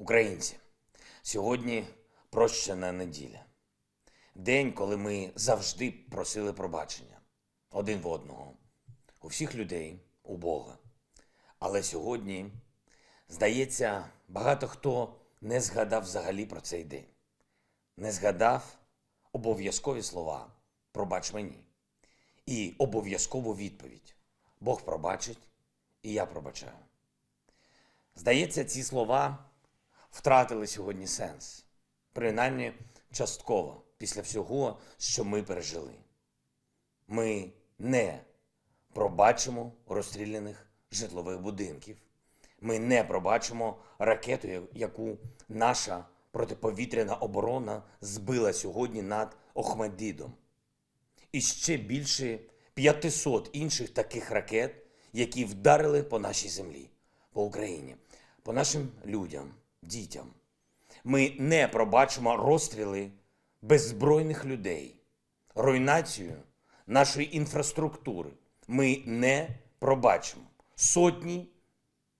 Українці, сьогодні прощена неділя. День, коли ми завжди просили пробачення один в одного, у всіх людей, у Бога. Але сьогодні, здається, багато хто не згадав взагалі про цей день. Не згадав обов'язкові слова «пробач мені» і обов'язкову відповідь «Бог пробачить, і я пробачаю». Здається, ці слова втратили сьогодні сенс, принаймні частково, після всього, що ми пережили. Ми не пробачимо розстріляних житлових будинків. Ми не пробачимо ракету, яку наша протиповітряна оборона збила сьогодні над Охмаддитом. І ще більше 500 інших таких ракет, які вдарили по нашій землі, по Україні, по нашим людям, дітям. Ми не пробачимо розстріли беззбройних людей, руйнацію нашої інфраструктури. Ми не пробачимо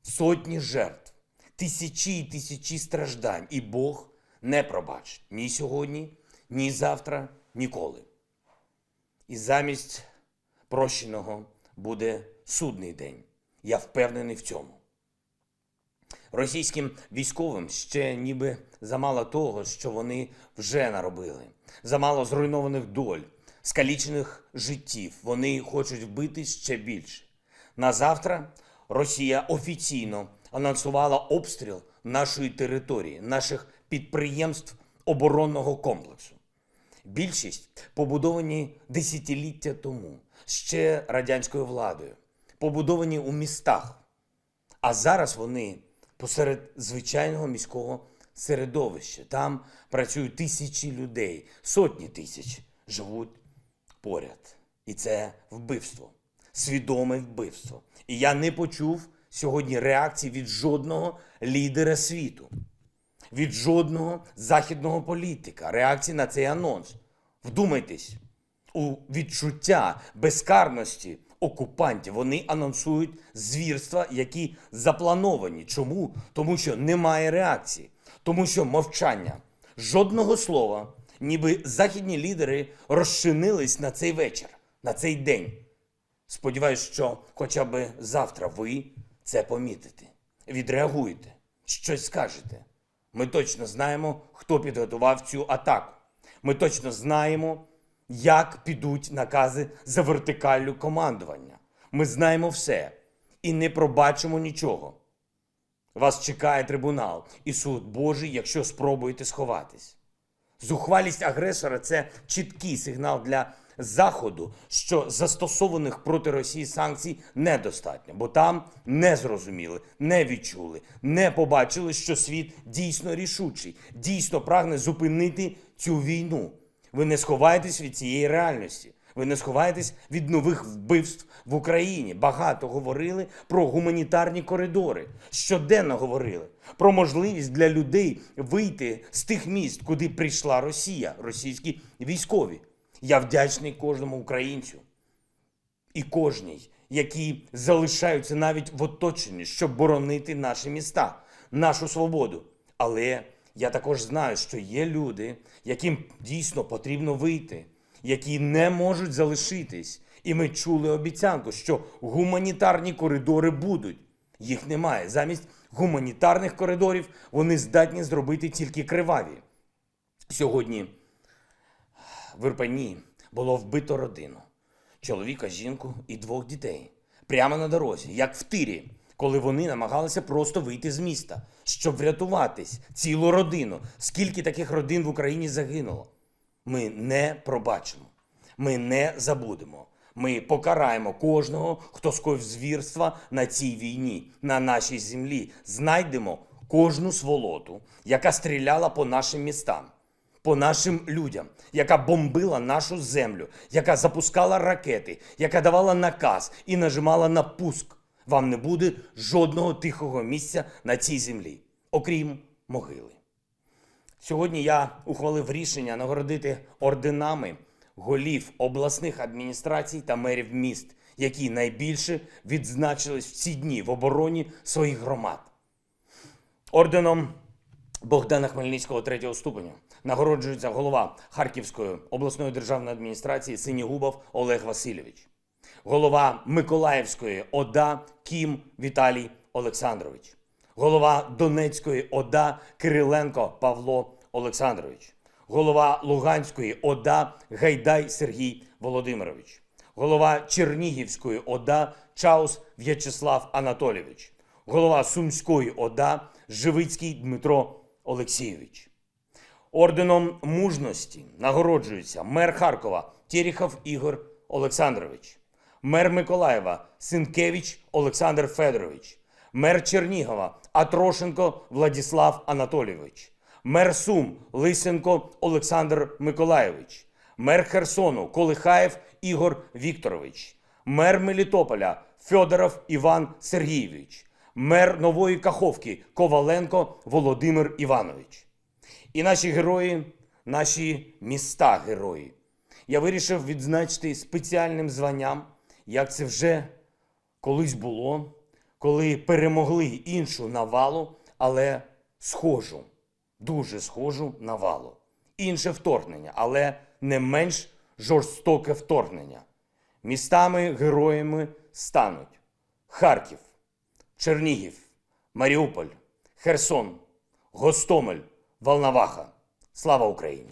сотні жертв, тисячі і тисячі страждань. І Бог не пробачить ні сьогодні, ні завтра, ніколи. І замість прощеного буде судний день. Я впевнений в цьому. Російським військовим ще ніби замало того, що вони вже наробили. Замало зруйнованих доль, скалічених життів. Вони хочуть вбити ще більше. На завтра Росія офіційно анонсувала обстріл нашої території, наших підприємств оборонного комплексу. Більшість побудовані десятиліття тому, ще радянською владою, побудовані у містах. А зараз вони посеред звичайного міського середовища. Там працюють тисячі людей, сотні тисяч живуть поряд. І це вбивство, свідоме вбивство. І я не почув сьогодні реакції від жодного лідера світу, від жодного західного політика, реакції на цей анонс. Вдумайтесь у відчуття безкарності окупантів. Вони анонсують звірства, які заплановані. Чому? Тому що немає реакції. Тому що мовчання. Жодного слова, ніби західні лідери розчинились на цей вечір, на цей день. Сподіваюсь, що хоча б завтра ви це помітите, відреагуєте, щось скажете. Ми точно знаємо, хто підготував цю атаку. Ми точно знаємо, як підуть накази за вертикаллю командування. Ми знаємо все і не пробачимо нічого. Вас чекає трибунал і суд Божий, якщо спробуєте сховатись. Зухвалість агресора – це чіткий сигнал для Заходу, що застосованих проти Росії санкцій недостатньо, бо там не зрозуміли, не відчули, не побачили, що світ дійсно рішучий, дійсно прагне зупинити цю війну. Ви не сховаєтесь від цієї реальності. Ви не сховаєтесь від нових вбивств в Україні. Багато говорили про гуманітарні коридори. Щоденно говорили про можливість для людей вийти з тих міст, куди прийшла Росія, російські військові. Я вдячний кожному українцю і кожній, які залишаються навіть в оточенні, щоб боронити наші міста, нашу свободу. Але я також знаю, що є люди, яким дійсно потрібно вийти, які не можуть залишитись. І ми чули обіцянку, що гуманітарні коридори будуть. Їх немає. Замість гуманітарних коридорів вони здатні зробити тільки криваві. Сьогодні в Ірпені було вбито родину. Чоловіка, жінку і 2 дітей. Прямо на дорозі, як в тирі, коли вони намагалися просто вийти з міста, щоб врятуватись, цілу родину. Скільки таких родин в Україні загинуло? Ми не пробачимо, ми не забудемо. Ми покараємо кожного, хто скоїв звірства на цій війні, на нашій землі. Знайдемо кожну сволоту, яка стріляла по нашим містам, по нашим людям, яка бомбила нашу землю, яка запускала ракети, яка давала наказ і нажимала на пуск. Вам не буде жодного тихого місця на цій землі, окрім могили. Сьогодні я ухвалив рішення нагородити орденами голів обласних адміністрацій та мерів міст, які найбільше відзначились в ці дні в обороні своїх громад. Орденом Богдана Хмельницького 3-го ступеню нагороджується голова Харківської обласної державної адміністрації Синігубов Олег Васильович, голова Миколаївської ОДА Кім Віталій Олександрович, голова Донецької ОДА Кириленко Павло Олександрович, голова Луганської ОДА Гайдай Сергій Володимирович, голова Чернігівської ОДА Чаус В'ячеслав Анатолійович, голова Сумської ОДА Живицький Дмитро Олексійович. Орденом мужності нагороджується мер Харкова Терехов Ігор Олександрович, мер Миколаєва Синкевич Олександр Федорович, мер Чернігова Атрошенко Владислав Анатолійович, мер Сум Лисенко Олександр Миколайович, мер Херсону Колихаєв Ігор Вікторович, мер Мелітополя Федоров Іван Сергійович, мер Нової Каховки Коваленко Володимир Іванович. І наші герої, наші міста-герої. Я вирішив відзначити спеціальним званням, як це вже колись було, коли перемогли іншу навалу, але схожу, дуже схожу навалу. Інше вторгнення, але не менш жорстоке вторгнення. Містами-героями стануть Харків, Чернігів, Маріуполь, Херсон, Гостомель, Волноваха. Слава Україні!